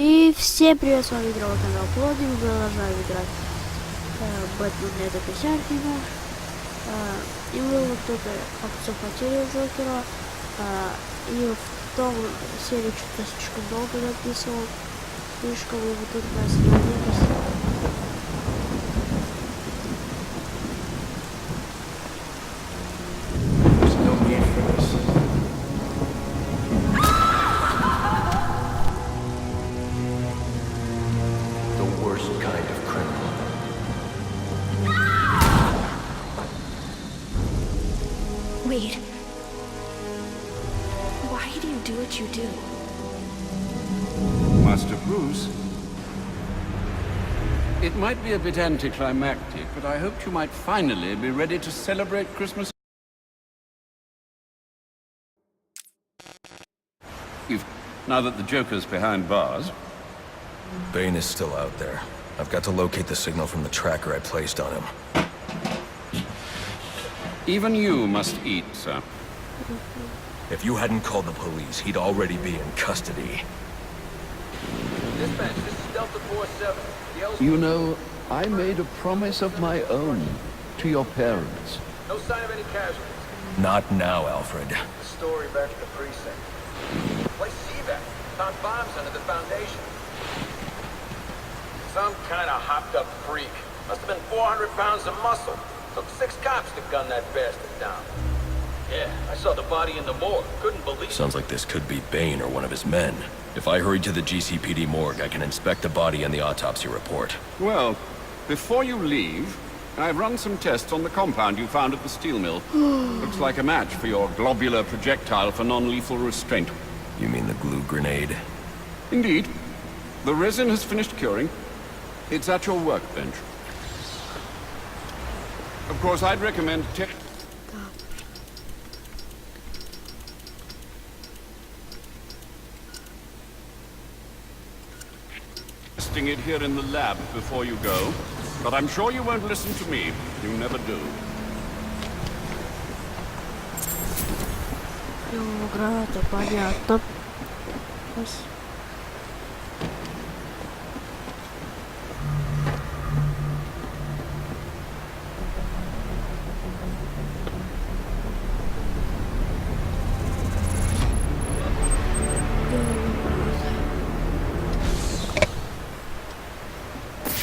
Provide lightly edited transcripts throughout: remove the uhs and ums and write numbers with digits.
И всем привет, с вами игровой канал Плоди, мы продолжаем играть Бэтмен это Писаркина. И мы вот тут захватили Джокера. И в том серии что-то слишком долго записывал. Слишком и вот тут мы остановились. Wait. Why do you do what you do? Master Bruce, it might be a bit anticlimactic, but I hoped you might finally be ready to celebrate Christmas. Now that the Joker's behind bars. Bane is still out there. I've got to locate the signal from the tracker I placed on him. Even you must eat, sir. If you hadn't called the police, he'd already be in custody. Dispatch, this is Delta 47. You know, I made a promise of my own to your parents. No sign of any casualties. Not now, Alfred. The story back at the precinct. Place CVAC. Found bombs under the foundation. Some kind of hopped-up freak. Must have been 400 pounds of muscle. Took 6 cops to gun that bastard down. Yeah, I saw the body in the morgue. Couldn't believe it. Sounds like this could be Bane or one of his men. If I hurry to the GCPD morgue, I can inspect the body and the autopsy report. Well, before you leave, I've run some tests on the compound you found at the steel mill. Looks like a match for your globular projectile for non-lethal restraint. You mean the glue grenade? Indeed. The resin has finished curing. It's at your workbench. Of course, I'd recommend testing it here in the lab before you go, but I'm sure you won't listen to me. You never do. Клеевая Граната, понятно.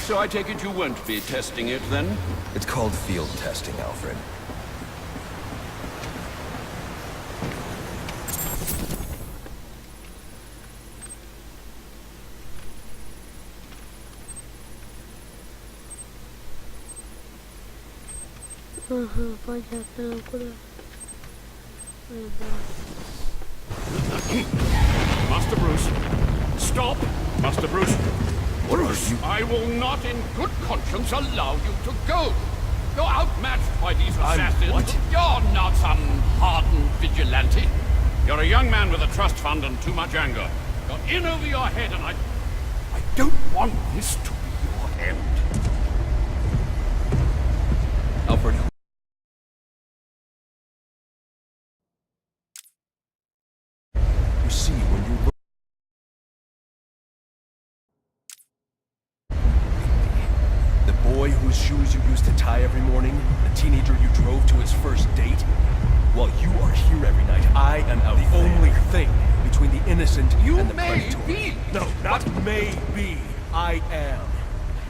So I take it you won't be testing it, then? It's called field testing, Alfred. Ага, понятно, куда? Master Bruce, stop! Master Bruce! Bruce, I will not in good conscience allow you to go. You're outmatched by these assassins. What? You're not some hardened vigilante. You're a young man with a trust fund and too much anger. You're in over your head, and I don't want this to be your end. Alfred. You see, when you look... The boy whose shoes you used to tie every morning, the teenager you drove to his first date, while you are here every night, I am out the only thing between the innocent and the predatory. Be. No, not may be. I am.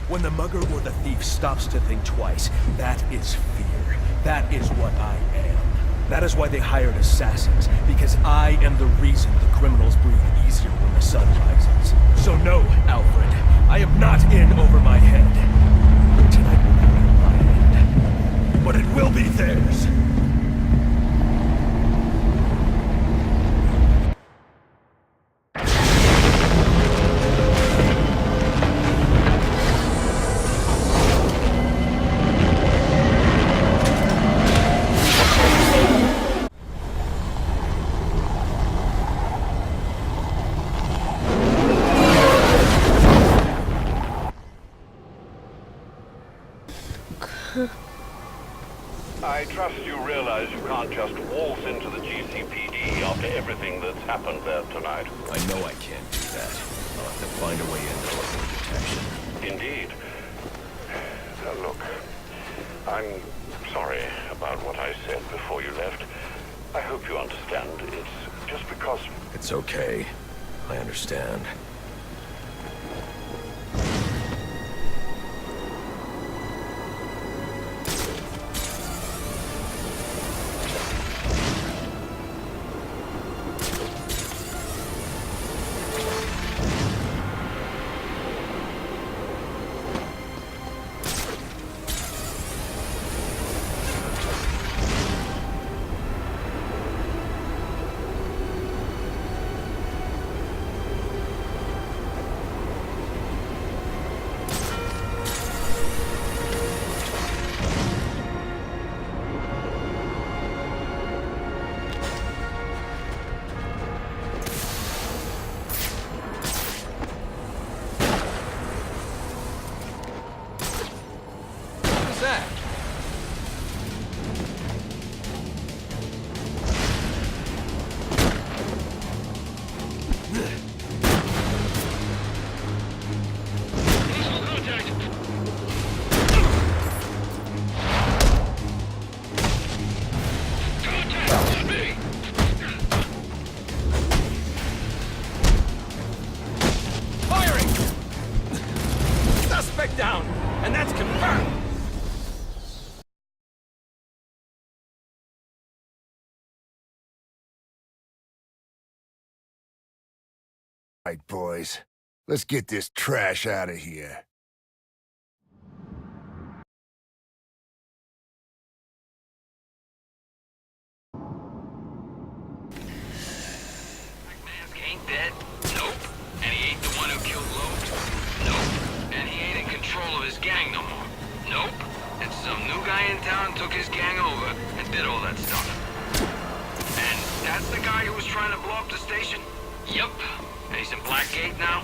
When the mugger or the thief stops to think twice, that is fear. That is what I am. That is why they hired assassins, because I am the reason the criminals breathe easier when the sun rises. So no, Alfred, I am not in over my head. Tonight will not be my end, but it will be theirs. I trust you just waltz into the GCPD after everything that's happened there tonight. I know I can't do that. I'll have to find a way in to avoid detection. Indeed. Look, I'm sorry about what I said before you left. I hope you understand. It's just because... It's okay. I understand. Down, and that's confirmed. Right, boys. Let's get this trash out of here. Mask ain't dead? Nope. And he ain't the one who killed Loeb? Nope. And he ain't in control of his gang no more? Nope. And some new guy in town took his gang over and did all that stuff. And that's the guy who was trying to blow up the station? Yup. And he's in Blackgate now?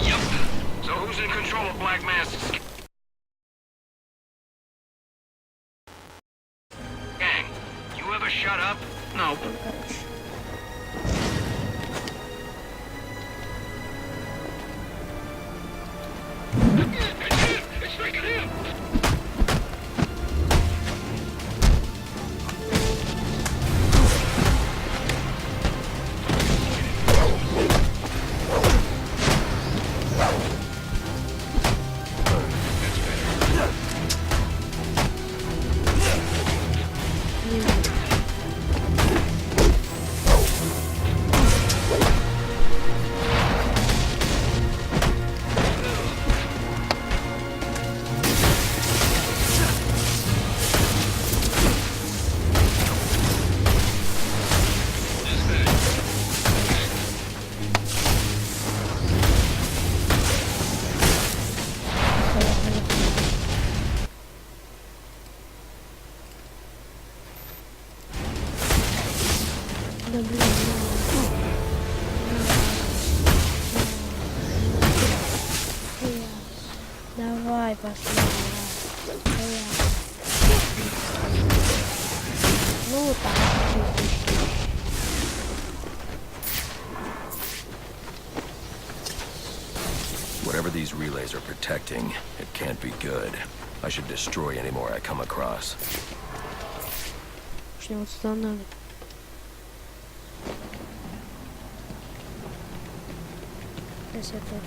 Yup. So who's in control of Black Mask's gang? You ever shut up? Nope. It's right here! Давай, посмотрим. Ну, так, чуть-чуть. Whatever these relays are protecting, it can't be good. I should destroy any more I come across. Начнем устанавливать. Если тут.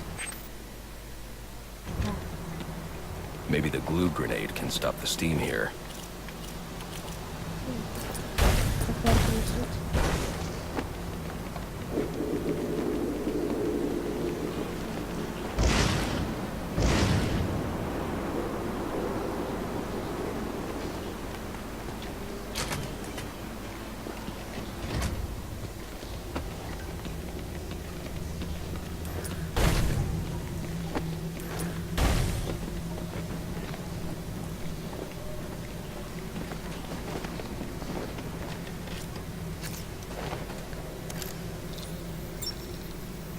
Maybe the glue grenade can stop the steam here.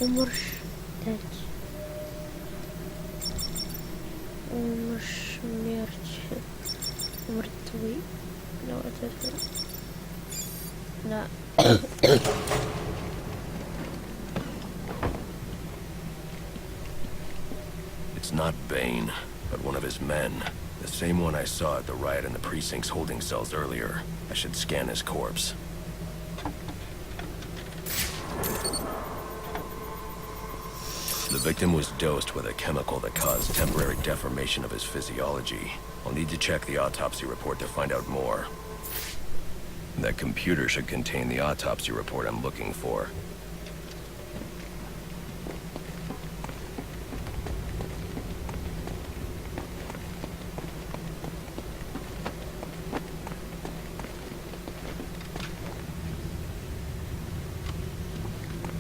Умершь. Умерть. Мертвый. Давай это. Да. It's not Bane, but one of his men. The same one I saw at the riot in the precinct's holding cells earlier. I should scan his corpse. The victim was dosed with a chemical that caused temporary deformation of his physiology. I'll need to check the autopsy report to find out more. That computer should contain the autopsy report I'm looking for.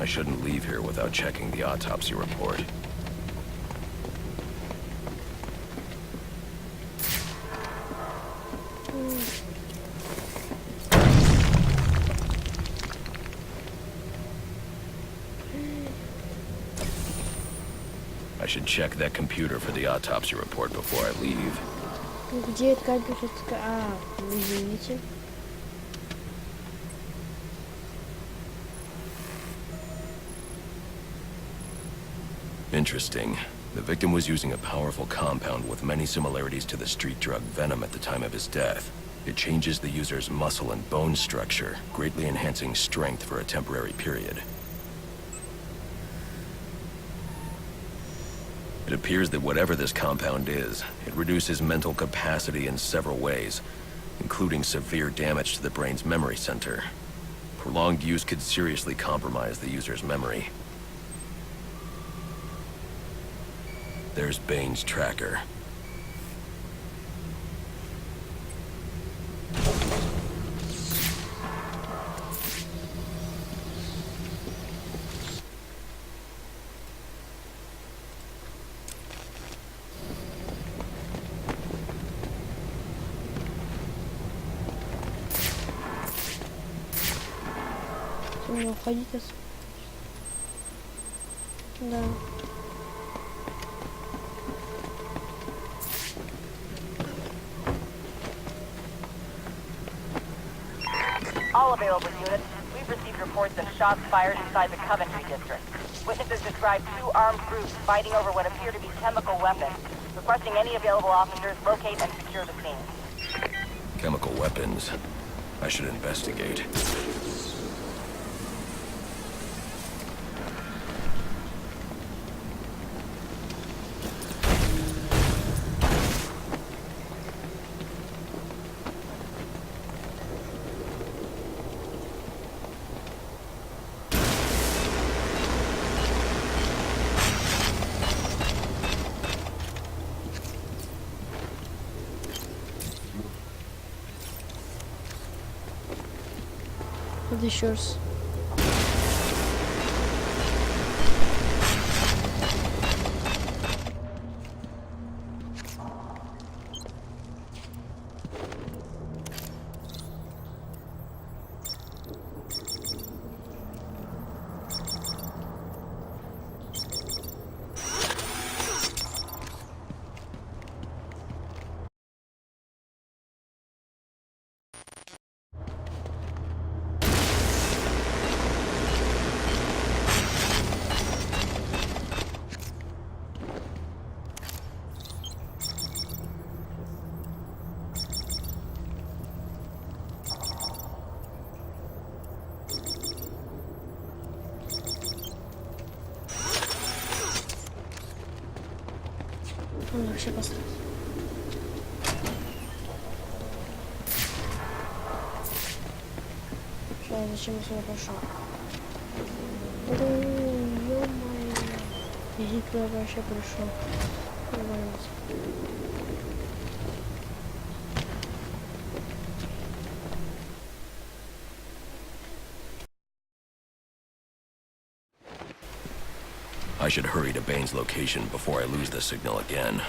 I shouldn't leave here without checking the autopsy report. I should check that computer for the autopsy report before I leave. Где этот компьютер? А, извините. Interesting. The victim was using a powerful compound with many similarities to the street drug Venom at the time of his death. It changes the user's muscle and bone structure, greatly enhancing strength for a temporary period. It appears that whatever this compound is, it reduces mental capacity in several ways, including severe damage to the brain's memory center. Prolonged use could seriously compromise the user's memory. There's Bane's tracker. Уходите. Да. All available units, we've received reports of shots fired inside the Coventry district. Witnesses describe two armed groups fighting over what appear to be chemical weapons. Requesting any available officers locate and secure the scene. Chemical weapons. I should investigate. Вот еще раз. Он вообще поставил. Сейчас, зачем я сюда пошел? Ё-моё. Я туда вообще пришел. I should hurry to Bane's location before I lose the signal again.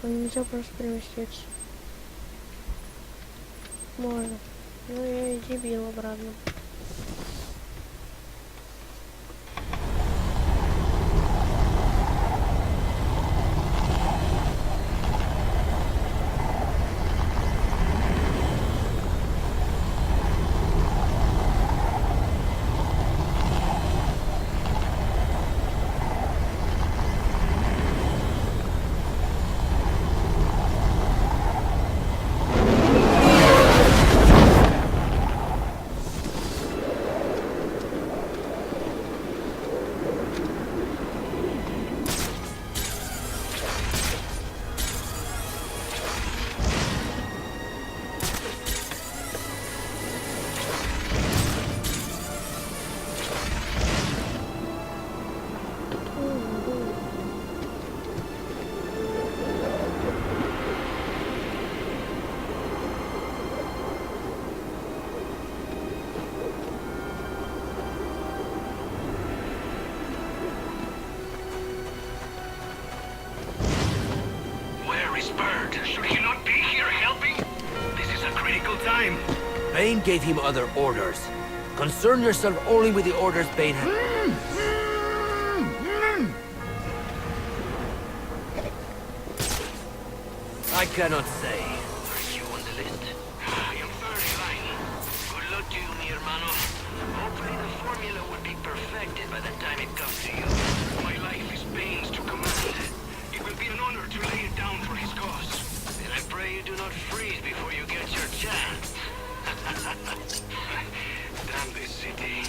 Нельзя просто переместиться. Можно. Ну я и дебил обратно. Bane gave him other orders. Concern yourself only with the orders Bane had. I cannot say. Are you on the list? I am very fine. Good luck to you, mi hermano. Hopefully the formula will be perfected by the time it comes to you. My life is Bane's to command. It will be an honor to lay it down for his cause. And I pray you do not freeze before you get your chance. Damn this city.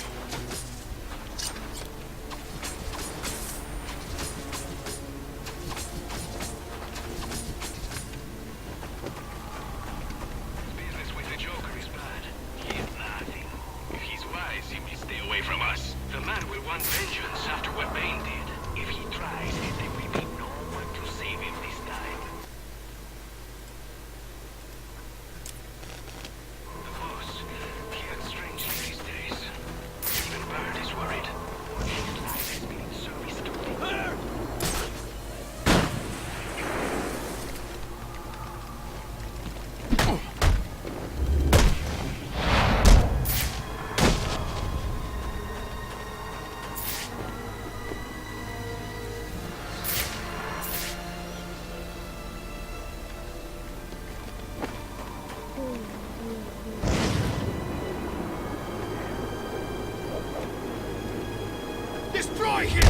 Business with the Joker is bad. He is nothing. If he's wise, he will stay away from us. The man will want vengeance after what Bane did. If he tries, there will be no one to save him this time. The boss, he acts strangely these days. Even Bird is worried. His life has been in service to me. Destroy him!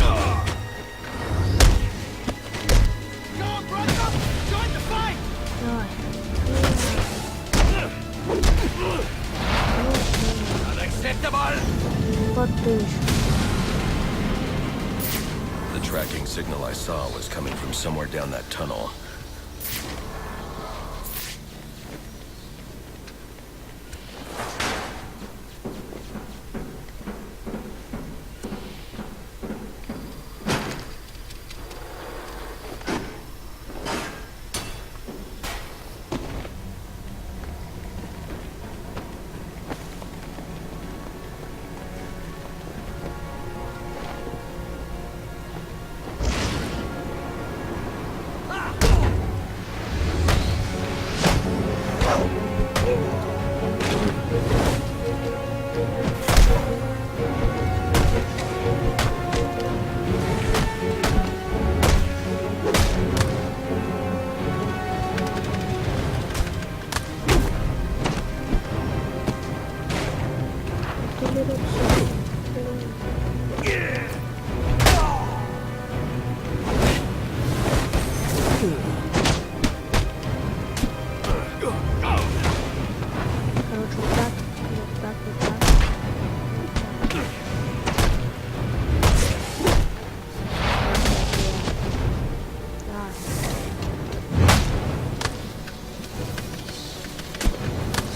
Go on, brother! Join the fight! Unacceptable! The tracking signal I saw was coming from somewhere down that tunnel.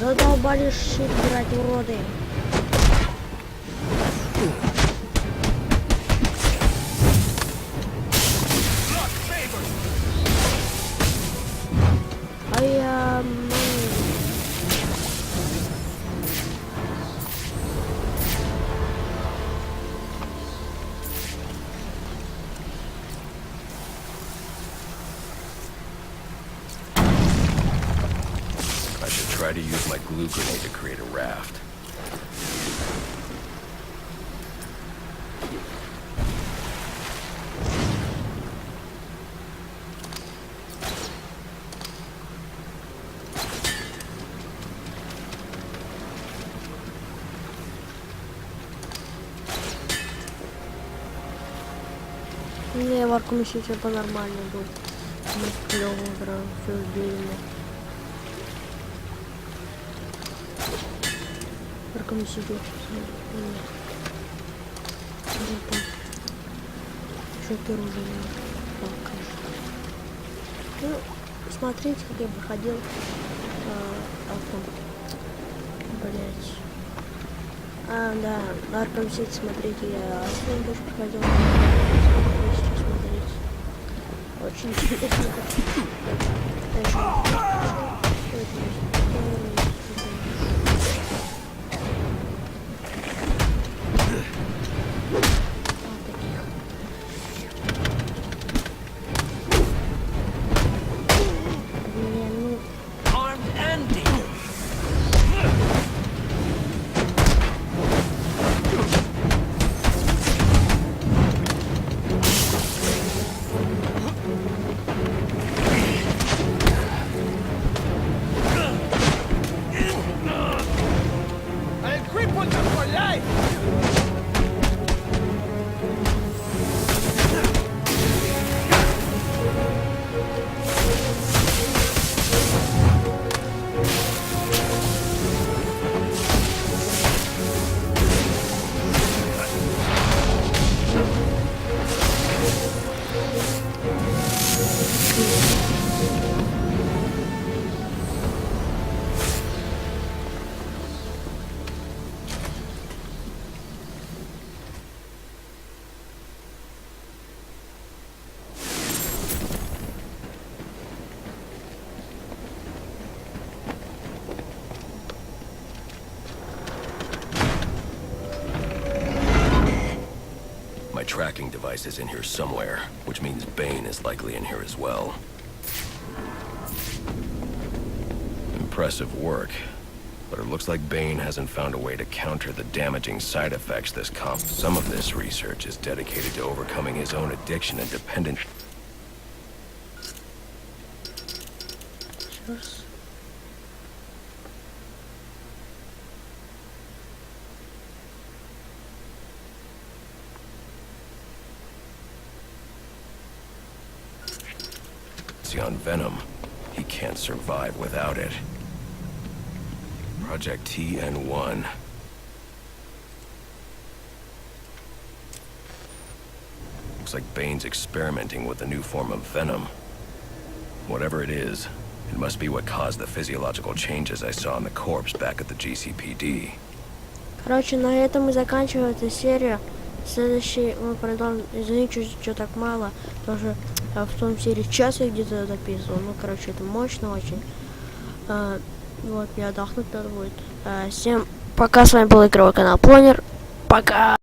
Задолбали щит брать, уроды. А я... tried to use my glue grenade to create a raft. Не, в Arkham City по-нормально был. Мы клёво играл, всё дерьмо. Arkham City. Шокер уже не покажет. Ну, смотрите, как я выходил. Блять. Да, Arkham City, смотрите, я Всем больше проходил. Смотреть. Очень интересно. My tracking device is in here somewhere, which means Bane is likely in here as well. Impressive work, but it looks like Bane hasn't found a way to counter the damaging side effects this comp. Some of this research is dedicated to overcoming his own addiction and dependence. On Venom, he can't survive without it. Project TN1. Looks like Bane's experimenting with a new form of Venom. Whatever it is, it must be what caused the physiological changes I saw in the corpse back at the GCPD. Короче, на этом мы заканчиваем эту серию. Следующий мы продолжим. Извините, что так мало, потому что в том серии час я где-то записывал. Ну, короче, это мощно очень. Вот, мне отдохнуть надо будет. Всем пока, с вами был игровой канал Планер. Пока!